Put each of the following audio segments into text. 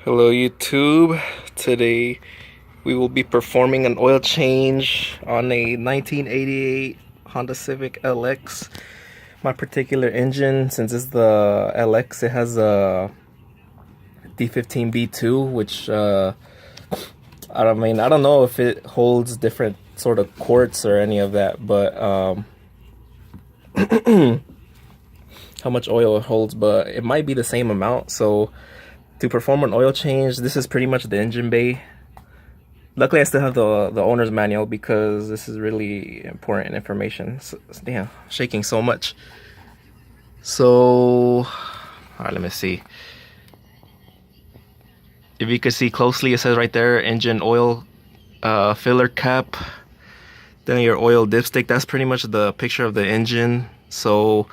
Hello YouTube. Today we will be performing an oil change on a 1988 Honda Civic LX. My particular engine, since it's the LX, it has a D15B2, which I don't know if it holds different sort of quarts or any of that, but how much oil it holds, but it might be the same amount. So to perform an oil change, this is pretty much the engine bay. Luckily, I still have the owner's manual because this is really important information. So, damn, shaking so much. So, all right, let me see. If you can see closely, it says right there, engine oil filler cap. Then your oil dipstick. That's pretty much the picture of the engine. So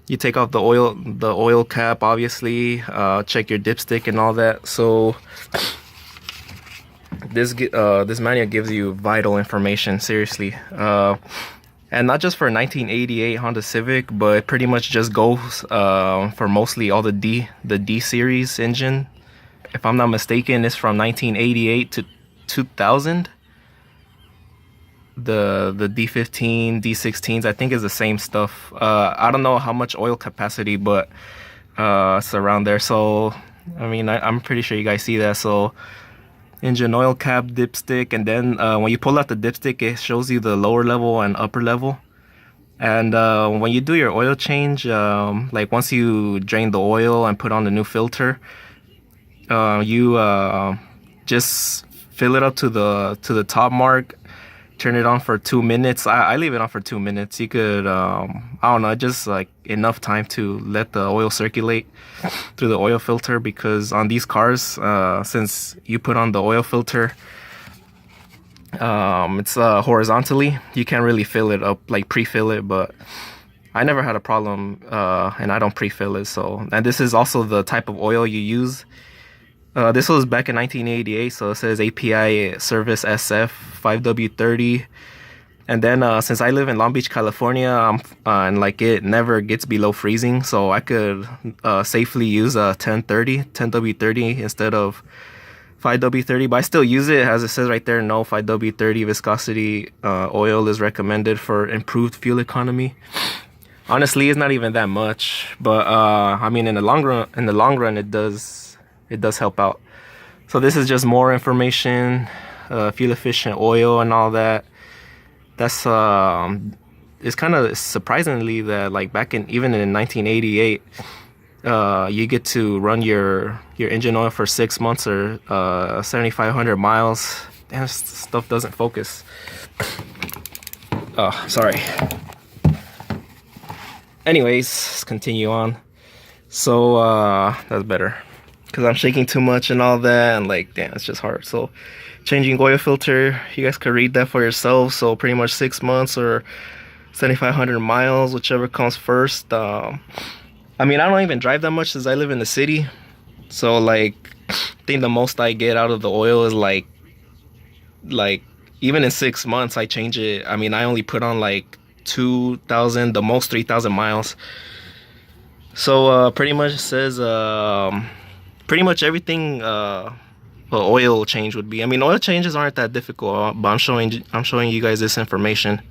you take off the oil cap, obviously, check your dipstick and all that. So this manual gives you vital information, seriously, and not just for 1988 Honda Civic, but it pretty much just goes for mostly all the D series engine. If I'm not mistaken, it's from 1988 to 2000. The D15, D16s, I think is the same stuff. I don't know how much oil capacity, but it's around there. So I mean, I'm pretty sure you guys see that. So engine oil cap, dipstick, and then when you pull out the dipstick, it shows you the lower level and upper level. And when you do your oil change, like once you drain the oil and put on the new filter, you just fill it up to the top mark. Turn it on for 2 minutes. I leave it on for 2 minutes. You could, I don't know, just like enough time to let the oil circulate through the oil filter, because on these cars, since you put on the oil filter, it's horizontally, you can't really fill it up, like pre-fill it, but I never had a problem, and I don't pre-fill it. So, and this is also the type of oil you use. This was back in 1988, so it says API Service SF 5W30. And then since I live in Long Beach, California, and like it never gets below freezing, so I could safely use a 10W30 instead of 5W30. But I still use it, as it says right there, no 5W30 viscosity oil is recommended for improved fuel economy. Honestly, it's not even that much, but I mean, in the long run, it does help out. So this is just more information, fuel efficient oil and all that. That's it's kind of surprisingly that like back even in 1988, you get to run your engine oil for 6 months or 7,500 miles. Damn, this stuff doesn't focus. Oh, sorry. Anyways, let's continue on. So that's better, because I'm shaking too much and all that, and like, damn, it's just hard. So changing oil filter, you guys could read that for yourself. So pretty much 6 months or 7,500 miles, whichever comes first. I mean, I don't even drive that much since I live in the city. So like, I think the most I get out of the oil is like even in 6 months I change it. I mean, I only put on like 2,000, the most 3,000 miles. So pretty much it says pretty much everything oil change would be. I mean, oil changes aren't that difficult, but I'm showing you guys this information.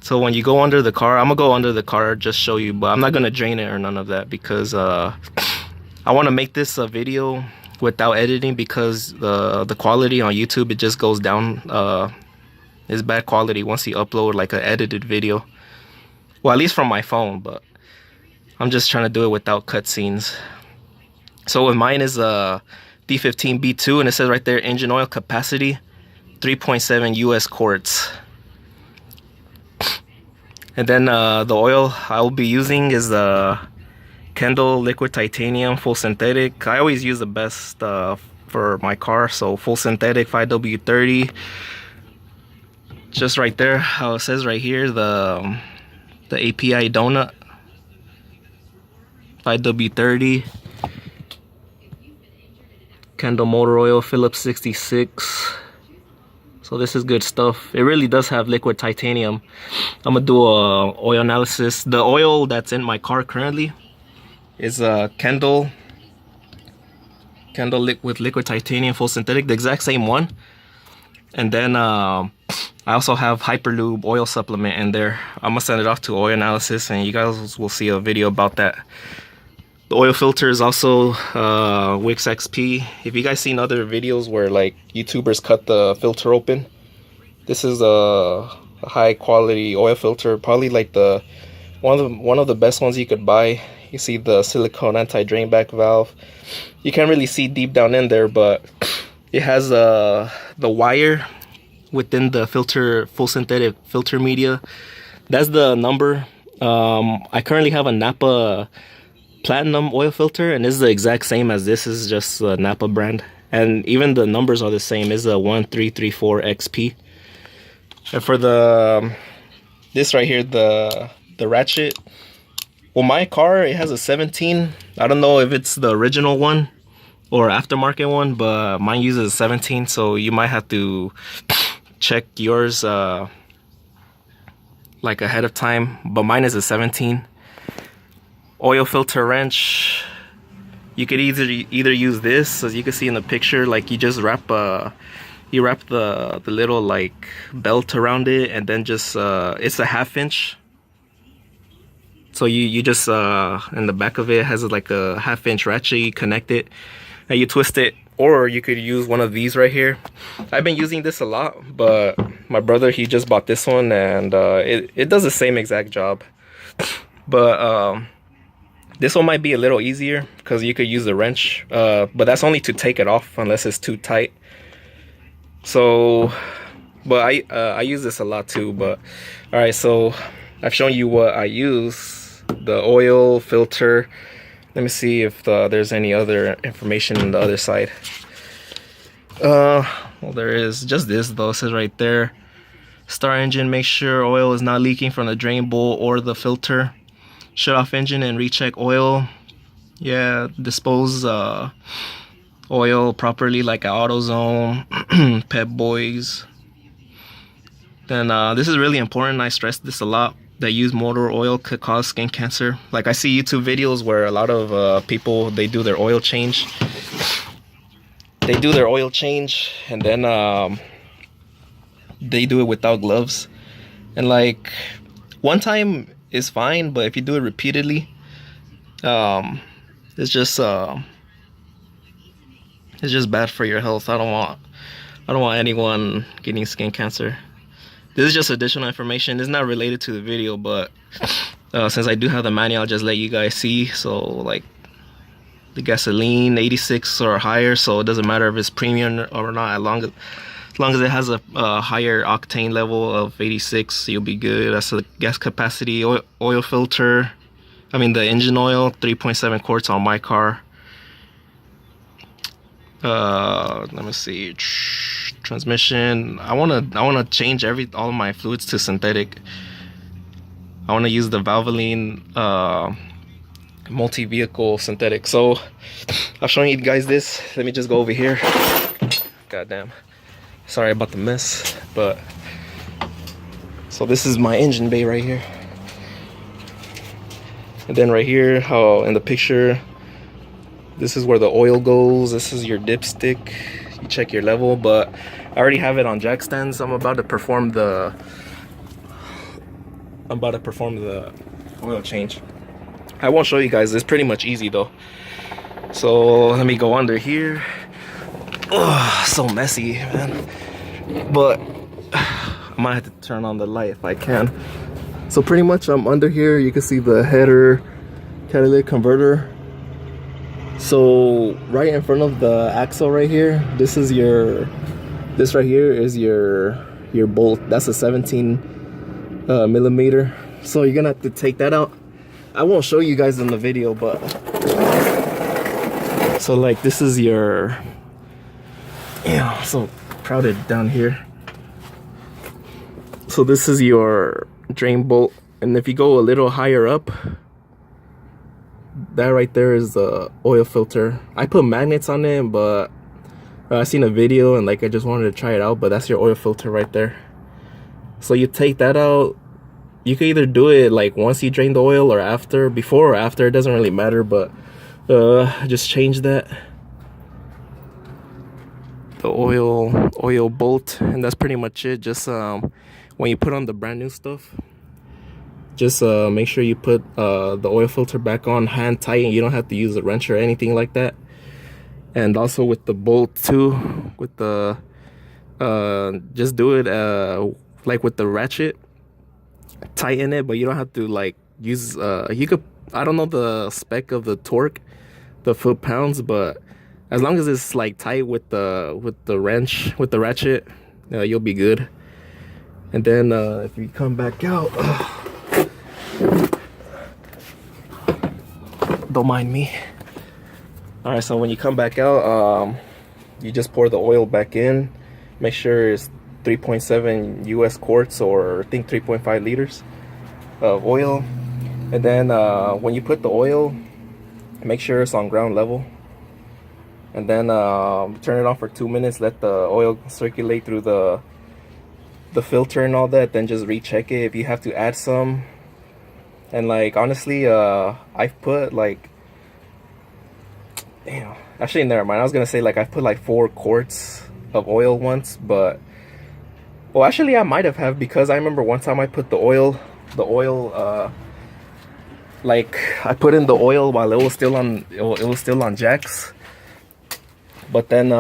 So when you go under the car, I'm gonna go under the car, just show you, but I'm not gonna drain it or none of that, because I want to make this a video without editing, because the quality on YouTube, it just goes down. It's bad quality once you upload like an edited video. Well, at least from my phone, but I'm just trying to do it without cutscenes. So with mine is a D15B2, and it says right there, engine oil capacity 3.7 US quarts. And then the oil I will be using is the Kendall liquid titanium full synthetic. I always use the best for my car, so full synthetic 5W30. Just right there, how it says right here, the API donut 5W30. Kendall motor oil, Phillips 66. So this is good stuff. It really does have liquid titanium. I'm gonna do a oil analysis. The oil that's in my car currently, is a Kendall with liquid titanium full synthetic, the exact same one. And then I also have Hyperlube oil supplement in there. I'm gonna send it off to oil analysis, and you guys will see a video about that. The oil filter is also Wix XP. If you guys seen other videos where like YouTubers cut the filter open, this is a high quality oil filter, probably like the one of the best ones you could buy. You see the silicone anti-drain back valve. You can't really see deep down in there, but it has the wire within the filter, full synthetic filter media. That's the number. I currently have a Napa Platinum oil filter, and this is the exact same as this. Is just a Napa brand, and even the numbers are the same. It's a 1334 XP. And for the this right here, the ratchet, well, my car, it has a 17. I don't know if it's the original one or aftermarket one, but mine uses a 17, so you might have to check yours like ahead of time, but mine is a 17. Oil filter wrench, you could either use this, as you can see in the picture, like you just wrap the little like belt around it, and then just it's a 1/2 inch, so you just in the back of it has like a 1/2 inch ratchet. You connect it and you twist it, or you could use one of these right here. I've been using this a lot, but my brother, he just bought this one, and it does the same exact job, but this one might be a little easier because you could use the wrench, but that's only to take it off unless it's too tight. So, but I use this a lot too. But all right, so I've shown you what I use, the oil filter. Let me see if there's any other information on the other side. Well, there is just this though. It says right there, start engine, make sure oil is not leaking from the drain bowl or the filter. Shut off engine and recheck oil. Yeah, dispose oil properly, like an AutoZone, Pep Boys. Then this is really important. I stress this a lot. That use motor oil could cause skin cancer. Like I see YouTube videos where a lot of people, they do their oil change. They do their oil change, and then they do it without gloves. And like one time is fine, but if you do it repeatedly, it's just bad for your health. I don't want anyone getting skin cancer. This is just additional information. It's not related to the video, but since I do have the manual, I'll just let you guys see. So like the gasoline 86 or higher, so it doesn't matter if it's premium or not, as long as it has a higher octane level of 86, you'll be good. That's the gas capacity. Oil filter, I mean the engine oil, 3.7 quarts on my car. Let me see. Transmission. I wanna change all of my fluids to synthetic. I wanna use the Valvoline multi-vehicle synthetic. So I'll show you guys this. Let me just go over here. Goddamn. Sorry about the mess, but so this is my engine bay right here, and then right here, how in the picture, this is where the oil goes. This is your dipstick. You check your level, but I already have it on jack stands. I'm about to perform the oil change. I won't show you guys. It's pretty much easy though. So let me go under here. Oh, so messy, man. But I might have to turn on the light if I can. So pretty much I'm under here. You can see the header catalytic converter. So right in front of the axle right here, this right here is your bolt. That's a 17 millimeter. So you're gonna have to take that out. I won't show you guys in the video, but so like this is your, yeah, so crowded down here. So this is your drain bolt, and if you go a little higher up, that right there is the oil filter. I put magnets on it, but I seen a video and like I just wanted to try it out, but that's your oil filter right there. So you take that out, you can either do it like once you drain the oil or after, before or after, it doesn't really matter, but just change that, the oil bolt, and that's pretty much it. Just when you put on the brand new stuff, just make sure you put the oil filter back on hand tight, and you don't have to use a wrench or anything like that. And also with the bolt too, with the just do it like with the ratchet, tighten it, but you don't have to like use you could, I don't know the spec of the torque, the foot-pounds, but as long as it's like tight with the wrench, with the ratchet, you'll be good. And then if you come back out, don't mind me. All right, so when you come back out, you just pour the oil back in. Make sure it's 3.7 US quarts, or I think 3.5 liters of oil. And then when you put the oil, make sure it's on ground level. And then turn it on for 2 minutes, let the oil circulate through the filter and all that, then just recheck it if you have to add some. And like honestly, I've put like, damn, actually never mind, I was gonna say like I've put like 4 quarts of oil once, but well, actually I might have, because I remember one time I put the oil like I put in the oil while it was still on jacks. But then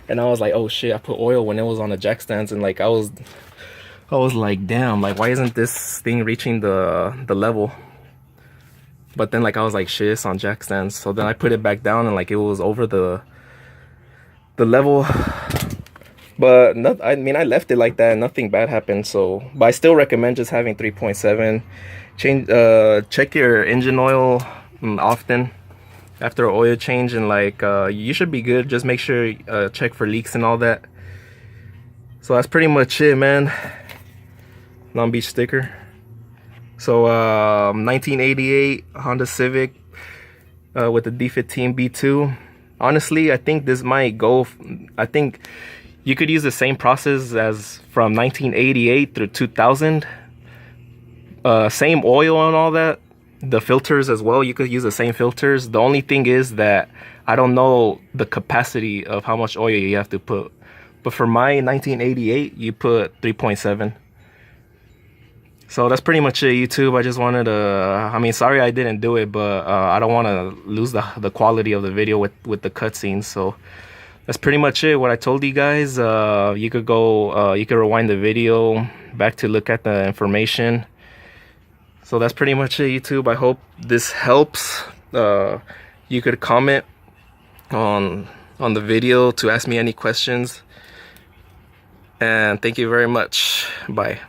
and I was like, oh shit, I put oil when it was on the jack stands, and like I was like, damn, like why isn't this thing reaching the level? But then like I was like, shit, it's on jack stands. So then I put it back down, and like it was over the level. But not, I mean, I left it like that and nothing bad happened. So, but I still recommend just having 3.7. Change, check your engine oil often after oil change, and like you should be good. Just make sure check for leaks and all that. So that's pretty much it, man. Long Beach sticker. So 1988 Honda Civic with the D15 B2. Honestly, I think this might go, I think you could use the same process as from 1988 through 2000. Same oil and all that. The filters as well, you could use the same filters. The only thing is that I don't know the capacity of how much oil you have to put. But for my 1988, you put 3.7. So that's pretty much it, YouTube. I just wanted to, I mean, sorry I didn't do it, but I don't want to lose the quality of the video with the cutscenes. So that's pretty much it, what I told you guys. You could go, you could rewind the video back to look at the information. So that's pretty much it, YouTube. I hope this helps. You could comment on the video to ask me any questions. And thank you very much. Bye.